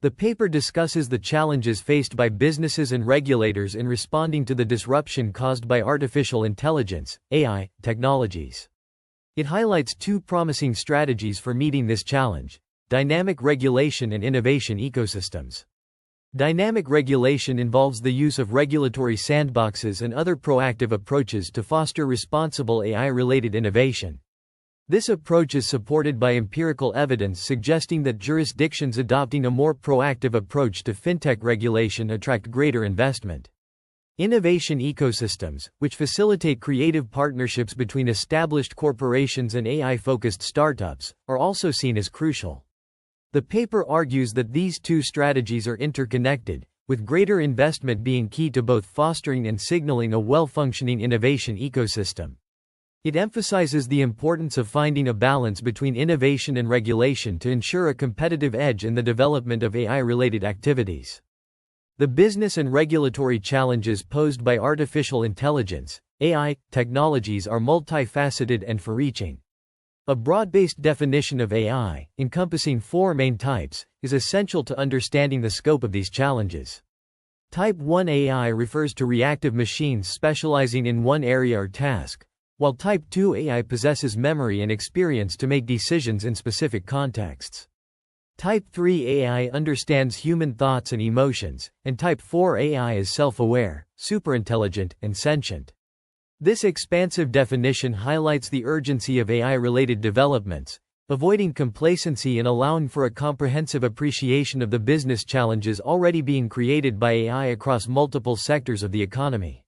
The paper discusses the challenges faced by businesses and regulators in responding to the disruption caused by artificial intelligence, AI, technologies. It highlights two promising strategies for meeting this challenge: dynamic regulation and innovation ecosystems. Dynamic regulation involves the use of regulatory sandboxes and other proactive approaches to foster responsible AI-related innovation. This approach is supported by empirical evidence suggesting that jurisdictions adopting a more proactive approach to fintech regulation attract greater investment. Innovation ecosystems, which facilitate creative partnerships between established corporations and AI-focused startups, are also seen as crucial. The paper argues that these two strategies are interconnected, with greater investment being key to both fostering and signaling a well-functioning innovation ecosystem. It emphasizes the importance of finding a balance between innovation and regulation to ensure a competitive edge in the development of AI-related activities. The business and regulatory challenges posed by artificial intelligence, AI, technologies are multifaceted and far-reaching. A broad-based definition of AI, encompassing four main types, is essential to understanding the scope of these challenges. Type 1 AI refers to reactive machines specializing in one area or task, while Type 2 AI possesses memory and experience to make decisions in specific contexts. Type 3 AI understands human thoughts and emotions, and Type 4 AI is self-aware, superintelligent, and sentient. This expansive definition highlights the urgency of AI-related developments, avoiding complacency and allowing for a comprehensive appreciation of the business challenges already being created by AI across multiple sectors of the economy.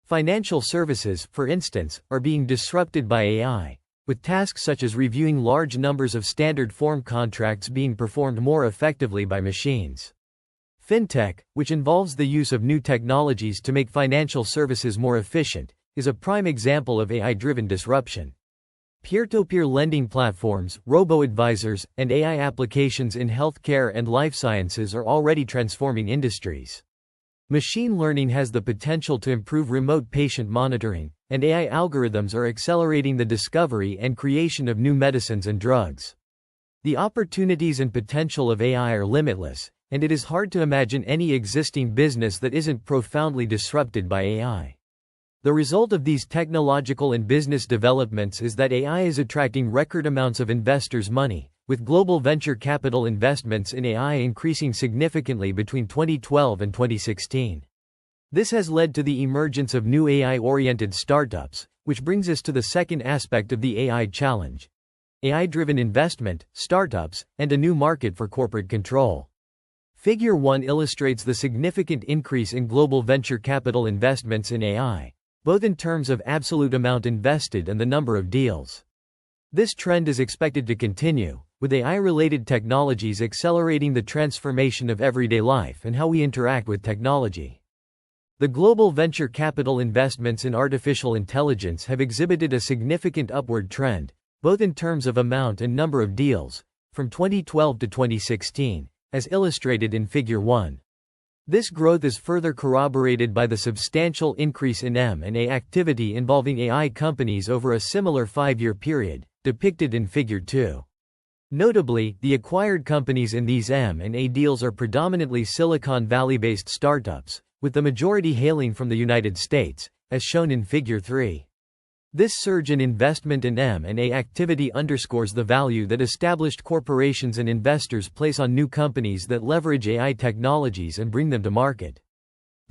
Financial services, for instance, are being disrupted by AI, with tasks such as reviewing large numbers of standard form contracts being performed more effectively by machines. Fintech, which involves the use of new technologies to make financial services more efficient, is a prime example of AI-driven disruption. Peer-to-peer lending platforms, robo-advisors, and AI applications in healthcare and life sciences are already transforming industries. Machine learning has the potential to improve remote patient monitoring, and AI algorithms are accelerating the discovery and creation of new medicines and drugs. The opportunities and potential of AI are limitless, and it is hard to imagine any existing business that isn't profoundly disrupted by AI. The result of these technological and business developments is that AI is attracting record amounts of investors' money, with global venture capital investments in AI increasing significantly between 2012 and 2016. This has led to the emergence of new AI-oriented startups, which brings us to the second aspect of the AI challenge: AI-driven investment, startups, and a new market for corporate control. Figure 1 illustrates the significant increase in global venture capital investments in AI, both in terms of absolute amount invested and the number of deals. This trend is expected to continue, with AI-related technologies accelerating the transformation of everyday life and how we interact with technology. The global venture capital investments in artificial intelligence have exhibited a significant upward trend, both in terms of amount and number of deals, from 2012 to 2016, as illustrated in Figure 1. This growth is further corroborated by the substantial increase in M&A activity involving AI companies over a similar 5-year period, depicted in Figure 2. Notably, the acquired companies in these M&A deals are predominantly Silicon Valley-based startups, with the majority hailing from the United States, as shown in Figure 3. This surge in investment in M&A activity underscores the value that established corporations and investors place on new companies that leverage AI technologies and bring them to market.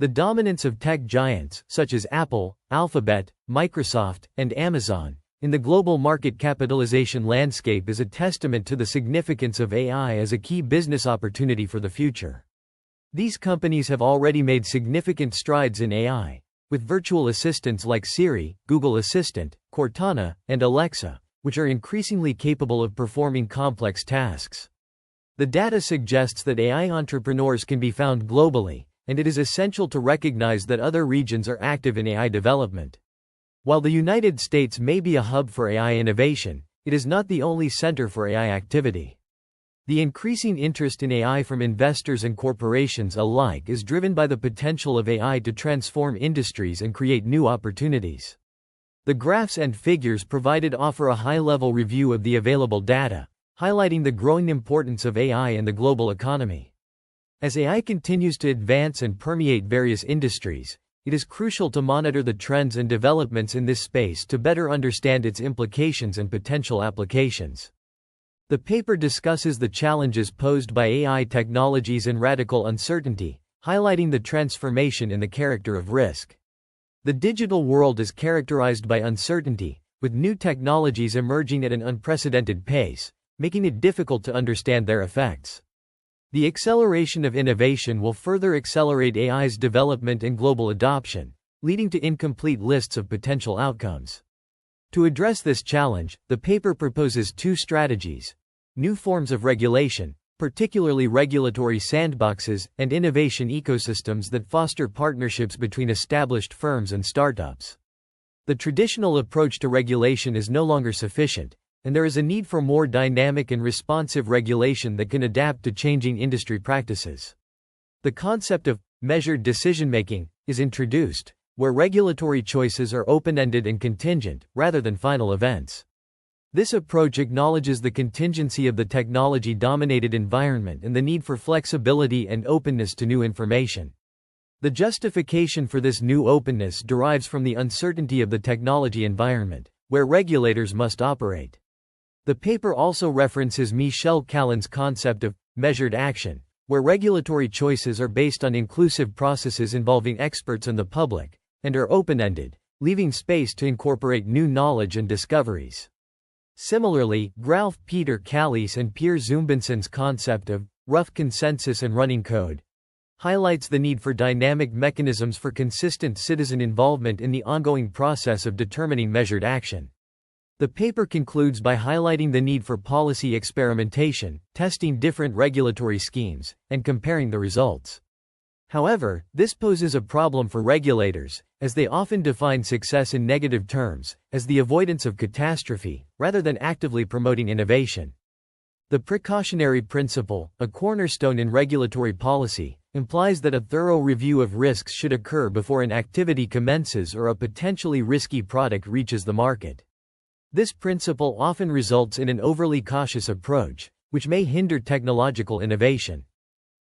The dominance of tech giants, such as Apple, Alphabet, Microsoft, and Amazon, in the global market capitalization landscape is a testament to the significance of AI as a key business opportunity for the future. These companies have already made significant strides in AI, with virtual assistants like Siri, Google Assistant, Cortana, and Alexa, which are increasingly capable of performing complex tasks. The data suggests that AI entrepreneurs can be found globally, and it is essential to recognize that other regions are active in AI development. While the United States may be a hub for AI innovation, it is not the only center for AI activity. The increasing interest in AI from investors and corporations alike is driven by the potential of AI to transform industries and create new opportunities. The graphs and figures provided offer a high-level review of the available data, highlighting the growing importance of AI in the global economy. As AI continues to advance and permeate various industries, it is crucial to monitor the trends and developments in this space to better understand its implications and potential applications. The paper discusses the challenges posed by AI technologies and radical uncertainty, highlighting the transformation in the character of risk. The digital world is characterized by uncertainty, with new technologies emerging at an unprecedented pace, making it difficult to understand their effects. The acceleration of innovation will further accelerate AI's development and global adoption, leading to incomplete lists of potential outcomes. To address this challenge, the paper proposes two strategies: new forms of regulation, particularly regulatory sandboxes, and innovation ecosystems that foster partnerships between established firms and startups. The traditional approach to regulation is no longer sufficient, and there is a need for more dynamic and responsive regulation that can adapt to changing industry practices. The concept of measured decision-making is introduced, where regulatory choices are open-ended and contingent, rather than final events. This approach acknowledges the contingency of the technology-dominated environment and the need for flexibility and openness to new information. The justification for this new openness derives from the uncertainty of the technology environment, where regulators must operate. The paper also references Michel Callan's concept of measured action, where regulatory choices are based on inclusive processes involving experts and the public, and are open-ended, leaving space to incorporate new knowledge and discoveries. Similarly, Ralph Peter Callies and Pierre Zumbinson's concept of rough consensus and running code highlights the need for dynamic mechanisms for consistent citizen involvement in the ongoing process of determining measured action. The paper concludes by highlighting the need for policy experimentation, testing different regulatory schemes, and comparing the results. However, this poses a problem for regulators, as they often define success in negative terms, as the avoidance of catastrophe, rather than actively promoting innovation. The precautionary principle, a cornerstone in regulatory policy, implies that a thorough review of risks should occur before an activity commences or a potentially risky product reaches the market. This principle often results in an overly cautious approach, which may hinder technological innovation.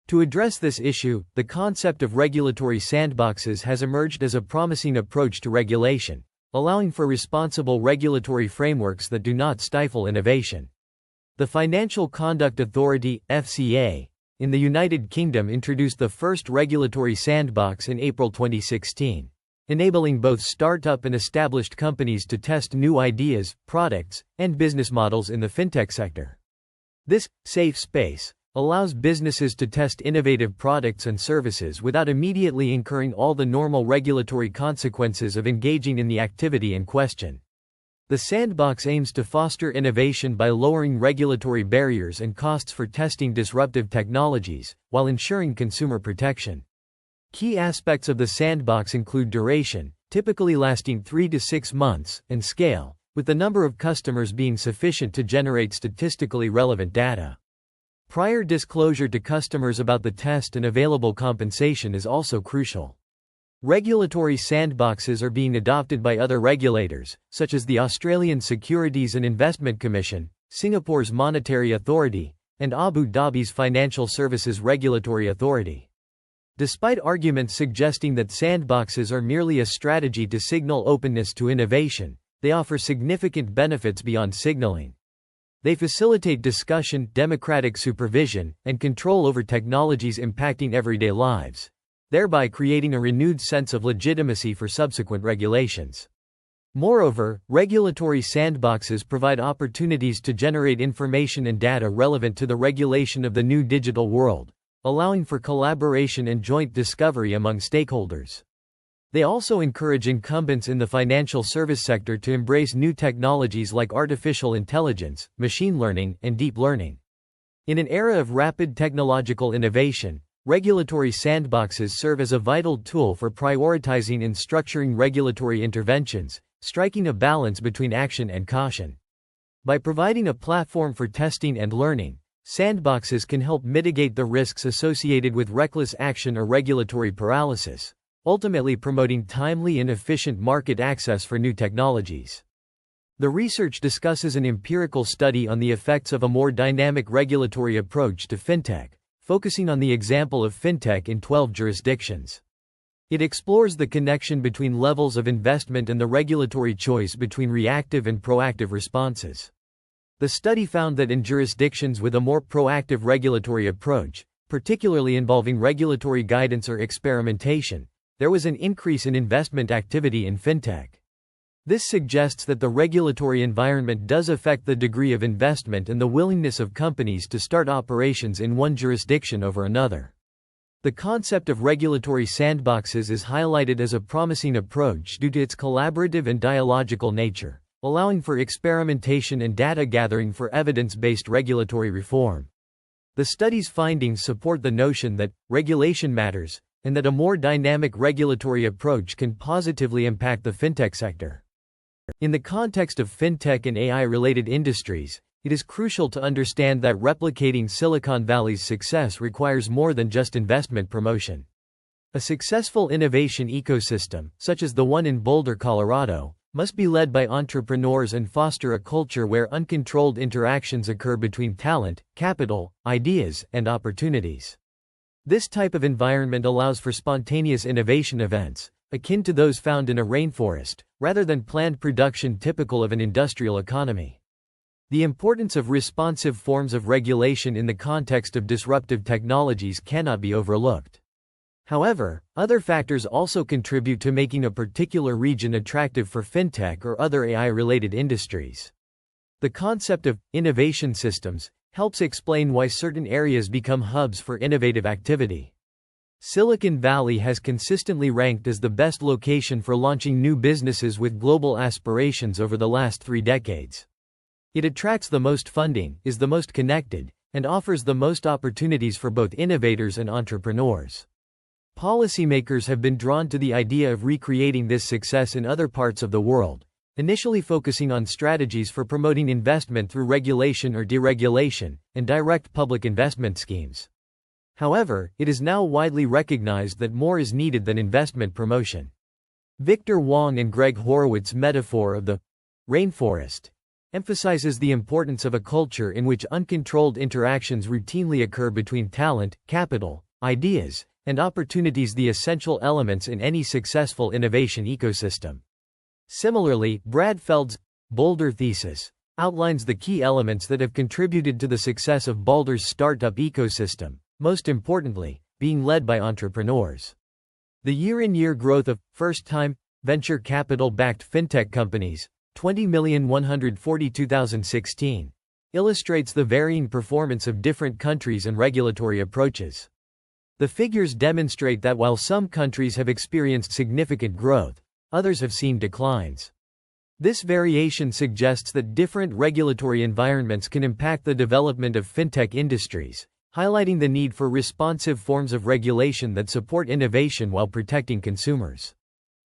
To address this issue, the concept of regulatory sandboxes has emerged as a promising approach to regulation, allowing for responsible regulatory frameworks that do not stifle innovation. The Financial Conduct Authority, FCA, in the United Kingdom introduced the first regulatory sandbox in April 2016. Enabling both startup and established companies to test new ideas, products, and business models in the fintech sector. This safe space allows businesses to test innovative products and services without immediately incurring all the normal regulatory consequences of engaging in the activity in question. The sandbox aims to foster innovation by lowering regulatory barriers and costs for testing disruptive technologies, while ensuring consumer protection. Key aspects of the sandbox include duration, typically lasting 3 to 6 months, and scale, with the number of customers being sufficient to generate statistically relevant data. Prior disclosure to customers about the test and available compensation is also crucial. Regulatory sandboxes are being adopted by other regulators, such as the Australian Securities and Investment Commission, Singapore's Monetary Authority, and Abu Dhabi's Financial Services Regulatory Authority. Despite arguments suggesting that sandboxes are merely a strategy to signal openness to innovation, they offer significant benefits beyond signaling. They facilitate discussion, democratic supervision, and control over technologies impacting everyday lives, thereby creating a renewed sense of legitimacy for subsequent regulations. Moreover, regulatory sandboxes provide opportunities to generate information and data relevant to the regulation of the new digital world, allowing for collaboration and joint discovery among stakeholders. They also encourage incumbents in the financial service sector to embrace new technologies like artificial intelligence, machine learning, and deep learning. In an era of rapid technological innovation, regulatory sandboxes serve as a vital tool for prioritizing and structuring regulatory interventions, striking a balance between action and caution. By providing a platform for testing and learning, sandboxes can help mitigate the risks associated with reckless action or regulatory paralysis, ultimately promoting timely and efficient market access for new technologies. The research discusses an empirical study on the effects of a more dynamic regulatory approach to fintech, focusing on the example of Fintech in 12 jurisdictions. It explores the connection between levels of investment and the regulatory choice between reactive and proactive responses. The study found that in jurisdictions with a more proactive regulatory approach, particularly involving regulatory guidance or experimentation, there was an increase in investment activity in Fintech. This suggests that the regulatory environment does affect the degree of investment and the willingness of companies to start operations in one jurisdiction over another. The concept of regulatory sandboxes is highlighted as a promising approach due to its collaborative and dialogical nature, allowing for experimentation and data gathering for evidence-based regulatory reform. The study's findings support the notion that regulation matters, and that a more dynamic regulatory approach can positively impact the fintech sector. In the context of fintech and AI-related industries, it is crucial to understand that replicating Silicon Valley's success requires more than just investment promotion. A successful innovation ecosystem, such as the one in Boulder, Colorado, must be led by entrepreneurs and foster a culture where uncontrolled interactions occur between talent, capital, ideas, and opportunities. This type of environment allows for spontaneous innovation events, akin to those found in a rainforest, rather than planned production typical of an industrial economy. The importance of responsive forms of regulation in the context of disruptive technologies cannot be overlooked. However, other factors also contribute to making a particular region attractive for fintech or other AI-related industries. The concept of innovation systems helps explain why certain areas become hubs for innovative activity. Silicon Valley has consistently ranked as the best location for launching new businesses with global aspirations over the last 3 decades. It attracts the most funding, is the most connected, and offers the most opportunities for both innovators and entrepreneurs. Policymakers have been drawn to the idea of recreating this success in other parts of the world, initially focusing on strategies for promoting investment through regulation or deregulation, and direct public investment schemes. However, it is now widely recognized that more is needed than investment promotion. Victor Wong and Greg Horowitz's metaphor of the rainforest emphasizes the importance of a culture in which uncontrolled interactions routinely occur between talent, capital, ideas, and opportunities, the essential elements in any successful innovation ecosystem. Similarly, Brad Feld's Boulder thesis outlines the key elements that have contributed to the success of Boulder's startup ecosystem, most importantly, being led by entrepreneurs. The year-on-year growth of first-time venture capital-backed fintech companies, 20,142,016, illustrates the varying performance of different countries and regulatory approaches. The figures demonstrate that while some countries have experienced significant growth, others have seen declines. This variation suggests that different regulatory environments can impact the development of fintech industries, highlighting the need for responsive forms of regulation that support innovation while protecting consumers.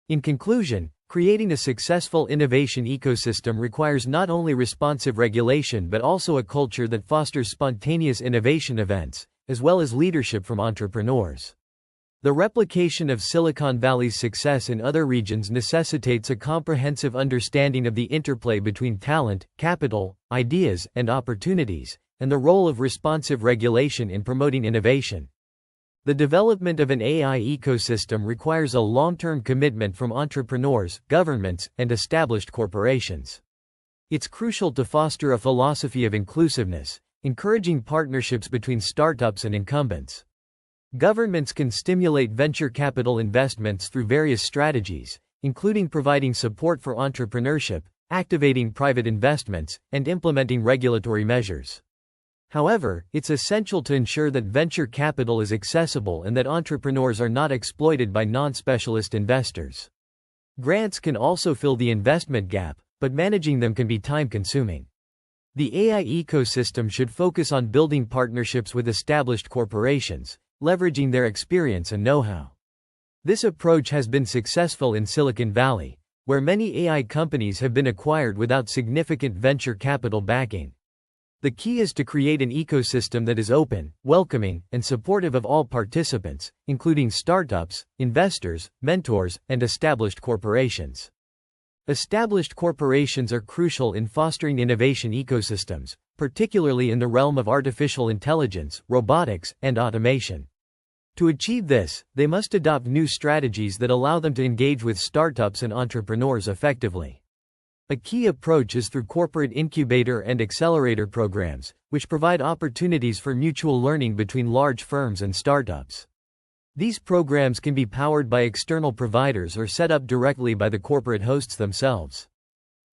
In conclusion, creating a successful innovation ecosystem requires not only responsive regulation but also a culture that fosters spontaneous innovation events, as well as leadership from entrepreneurs. The replication of Silicon Valley's success in other regions necessitates a comprehensive understanding of the interplay between talent, capital, ideas, and opportunities, and the role of responsive regulation in promoting innovation. The development of an AI ecosystem requires a long-term commitment from entrepreneurs, governments, and established corporations. It's crucial to foster a philosophy of inclusiveness, encouraging partnerships between startups and incumbents. Governments can stimulate venture capital investments through various strategies, including providing support for entrepreneurship, activating private investments, and implementing regulatory measures. However, it's essential to ensure that venture capital is accessible and that entrepreneurs are not exploited by non-specialist investors. Grants can also fill the investment gap, but managing them can be time-consuming. The AI ecosystem should focus on building partnerships with established corporations, leveraging their experience and know-how. This approach has been successful in Silicon Valley, where many AI companies have been acquired without significant venture capital backing. The key is to create an ecosystem that is open, welcoming, and supportive of all participants, including startups, investors, mentors, and established corporations. Established corporations are crucial in fostering innovation ecosystems, particularly in the realm of artificial intelligence, robotics, and automation. To achieve this, they must adopt new strategies that allow them to engage with startups and entrepreneurs effectively. A key approach is through corporate incubator and accelerator programs, which provide opportunities for mutual learning between large firms and startups. These programs can be powered by external providers or set up directly by the corporate hosts themselves.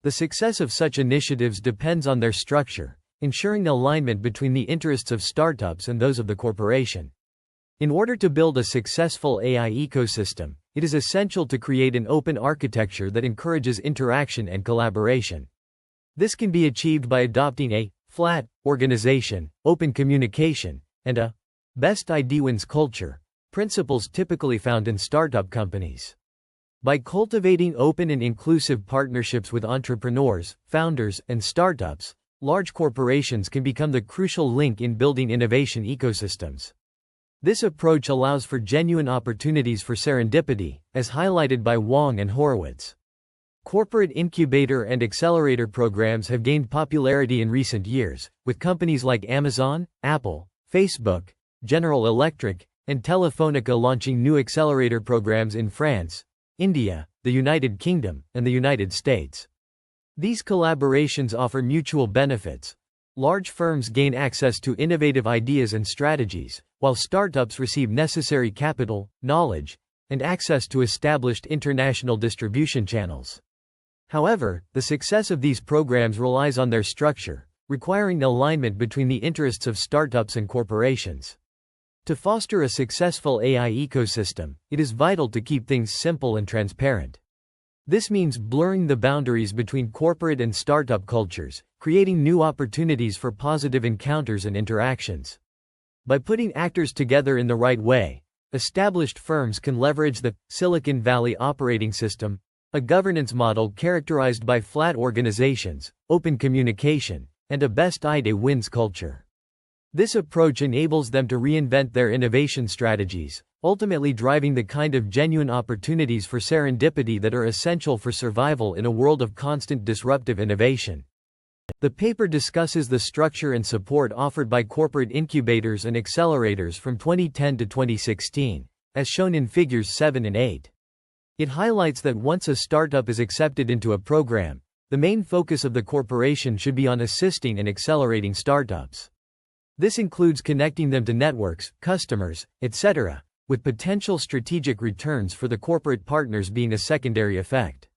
The success of such initiatives depends on their structure, ensuring alignment between the interests of startups and those of the corporation. In order to build a successful AI ecosystem, it is essential to create an open architecture that encourages interaction and collaboration. This can be achieved by adopting a flat organization, open communication, and a best idea wins culture, principles typically found in startup companies. By cultivating open and inclusive partnerships with entrepreneurs, founders, and startups, large corporations can become the crucial link in building innovation ecosystems. This approach allows for genuine opportunities for serendipity, as highlighted by Wang and Horowitz. Corporate incubator and accelerator programs have gained popularity in recent years, with companies like Amazon, Apple, Facebook, General Electric, and Telefonica launching new accelerator programs in France, India, the United Kingdom, and the United States. These collaborations offer mutual benefits. Large firms gain access to innovative ideas and strategies, while startups receive necessary capital, knowledge, and access to established international distribution channels. However, the success of these programs relies on their structure, requiring alignment between the interests of startups and corporations. To foster a successful AI ecosystem, it is vital to keep things simple and transparent. This means blurring the boundaries between corporate and startup cultures, creating new opportunities for positive encounters and interactions. By putting actors together in the right way, established firms can leverage the Silicon Valley operating system, a governance model characterized by flat organizations, open communication, and a best idea wins culture. This approach enables them to reinvent their innovation strategies, ultimately driving the kind of genuine opportunities for serendipity that are essential for survival in a world of constant disruptive innovation. The paper discusses the structure and support offered by corporate incubators and accelerators from 2010 to 2016, as shown in figures 7 and 8. It highlights that once a startup is accepted into a program, the main focus of the corporation should be on assisting and accelerating startups. This includes connecting them to networks, customers, etc., with potential strategic returns for the corporate partners being a secondary effect.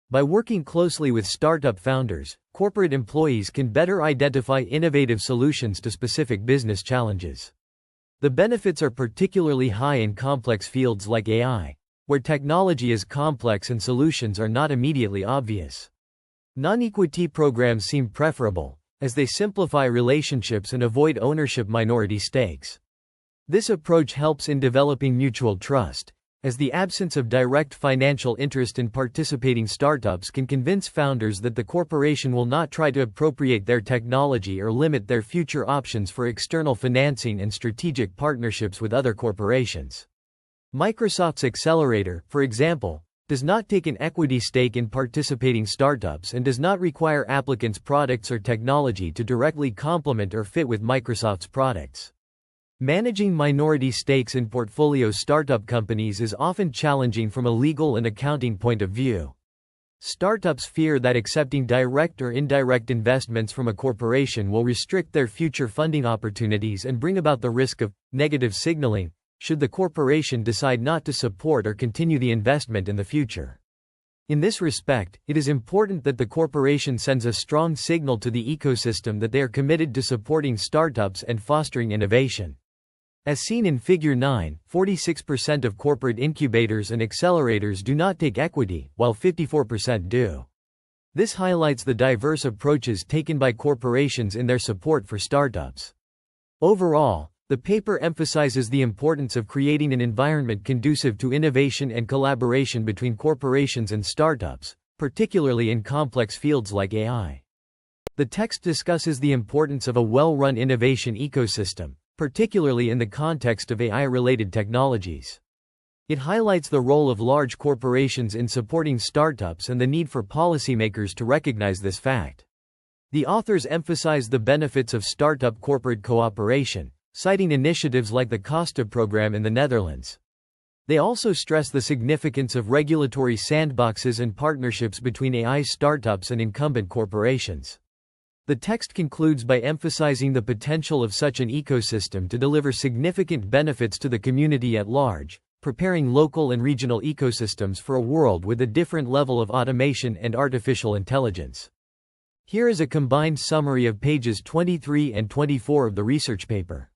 By working closely with startup founders, corporate employees can better identify innovative solutions to specific business challenges. The benefits are particularly high in complex fields like AI, where technology is complex and solutions are not immediately obvious. Non-equity programs seem preferable, as they simplify relationships and avoid ownership minority stakes. This approach helps in developing mutual trust, as the absence of direct financial interest in participating startups can convince founders that the corporation will not try to appropriate their technology or limit their future options for external financing and strategic partnerships with other corporations. Microsoft's accelerator, for example, does not take an equity stake in participating startups and does not require applicants' products or technology to directly complement or fit with Microsoft's products. Managing minority stakes in portfolio startup companies is often challenging from a legal and accounting point of view. Startups fear that accepting direct or indirect investments from a corporation will restrict their future funding opportunities and bring about the risk of negative signaling, should the corporation decide not to support or continue the investment in the future. In this respect, it is important that the corporation sends a strong signal to the ecosystem that they are committed to supporting startups and fostering innovation. As seen in Figure 9, 46% of corporate incubators and accelerators do not take equity, while 54% do. This highlights the diverse approaches taken by corporations in their support for startups. Overall, the paper emphasizes the importance of creating an environment conducive to innovation and collaboration between corporations and startups, particularly in complex fields like AI. The text discusses the importance of a well-run innovation ecosystem, particularly in the context of AI-related technologies. It highlights the role of large corporations in supporting startups and the need for policymakers to recognize this fact. The authors emphasize the benefits of startup corporate cooperation, citing initiatives like the Costa program in the Netherlands. They also stress the significance of regulatory sandboxes and partnerships between AI startups and incumbent corporations. The text concludes by emphasizing the potential of such an ecosystem to deliver significant benefits to the community at large, preparing local and regional ecosystems for a world with a different level of automation and artificial intelligence. Here is a combined summary of pages 23 and 24 of the research paper.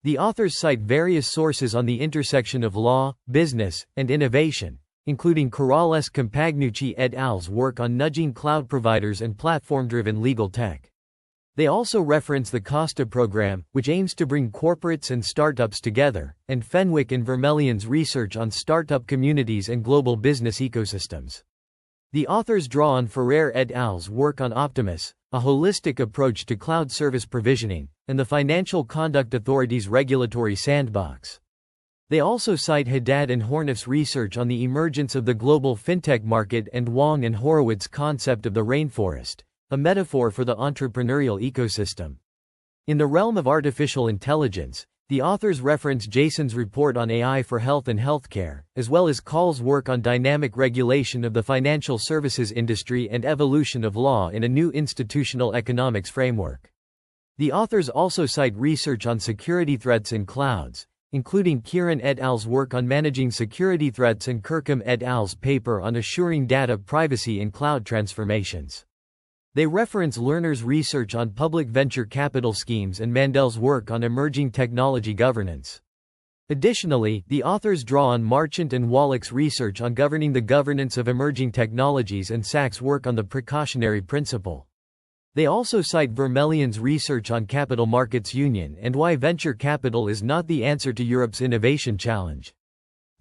The authors cite various sources on the intersection of law, business, and innovation, including Corrales Compagnucci et al.'s work on nudging cloud providers and platform-driven legal tech. They also reference the Costa program, which aims to bring corporates and startups together, and Fenwick and Vermeulen's research on startup communities and global business ecosystems. The authors draw on Ferrer et al.'s work on Optimus, a holistic approach to cloud service provisioning, and the Financial Conduct Authority's regulatory sandbox. They also cite Haddad and Horneff's research on the emergence of the global fintech market and Wang and Horowitz's concept of the rainforest, a metaphor for the entrepreneurial ecosystem. In the realm of artificial intelligence, the authors reference Jason's report on AI for health and healthcare, as well as Call's work on dynamic regulation of the financial services industry and evolution of law in a new institutional economics framework. The authors also cite research on security threats in clouds, including Kieran et al.'s work on managing security threats and Kirkham et al.'s paper on assuring data privacy in cloud transformations. They reference Lerner's research on public venture capital schemes and Mandel's work on emerging technology governance. Additionally, the authors draw on Marchant and Wallach's research on governing the governance of emerging technologies and Sachs' work on the precautionary principle. They also cite Vermeulen's research on capital markets union and why venture capital is not the answer to Europe's innovation challenge.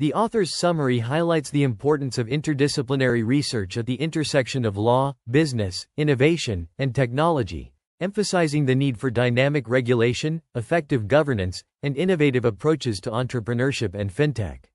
The author's summary highlights the importance of interdisciplinary research at the intersection of law, business, innovation, and technology, emphasizing the need for dynamic regulation, effective governance, and innovative approaches to entrepreneurship and fintech.